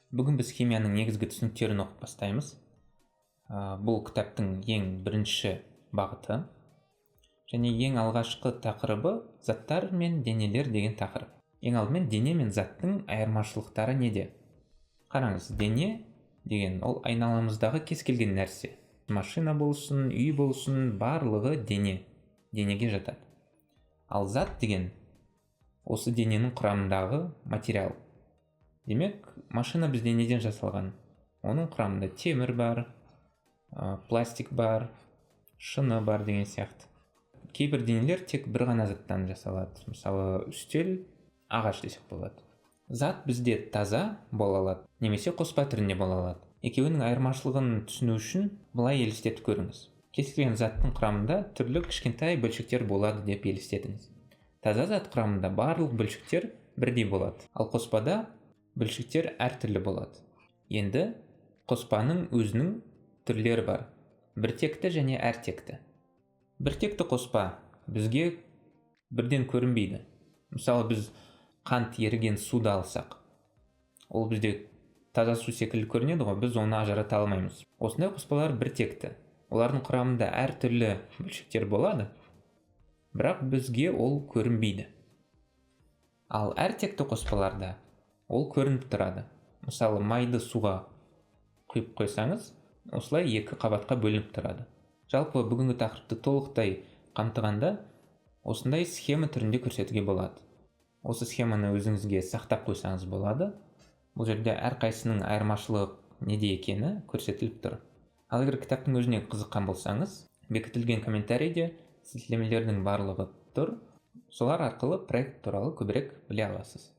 Бүгін біз химияның негізгі түсініктерін оқып бастаймыз. Бұл кітаптың ең бірінші бағыты және ең алғашқы тақырыбы заттар мен денелер деген тақырып. Ең алдымен дене мен заттың айырмашылықтары неде? Қараңыз, дене деген ол айналамыздағы кез келген нәрсе. Машина болсын, үй болсын, барлығы денеге жатады. Ал зат деген осы дененің құрамындағы материал. Демек, машина бізде неден жасалған? Оның құрамында темір бар, пластик бар, шыны бар деген сияқты. Кейбір денелер тек бір ғана заттан жасалады. Мысалы, үстел, ағаш десек болады. Зат бізде таза бола алады, немесе қоспа түрінде бола алады. Екеуінің айырмашылығын түсіну үшін былай елестетіп көріңіз. Кез келген заттың құрамында түрлі кішкентай бөлшектер болады деп елестетіңіз. Таза зат құрамында барлық бөлшектер бірдей болады, ал қоспада бөлшектер әртүрлі болады. Енді қоспаның өзінің түрлері бар. Біртекті және әртекті. Біртекті қоспа бізге бірден көрінбейді. Мысалы, біз қант еріген суды алсақ, ол бізде таза су секілді көрінеді ғой, біз оны ажырата алмаймыз. Осындай қоспалар біртекті. Олардың құрамында әртүрлі бөлшектер болады, бірақ бізге ол көрінбейді. Ал әртекті қоспаларда ол көрініп тұрады. Мысалы, майды суға құйып қойсаңыз, осылай екі қабатқа бөлініп тұрады. Жалпы бүгінгі тақырыпты толықтай қамтығанда осындай схема түрінде көрсетуге болады. Осы схеманы өзіңізге сақтап қойсаңыз болады. Бұл жерде әрқайсының айырмашылығы неде екені көрсетіліп тұр. Ал егер кітаптың өзіне қызыққан болсаңыз, бекітілген комментарийде сілтемелердің барлығы тұр. Солар арқылы проект туралы көбірек біле аласыз.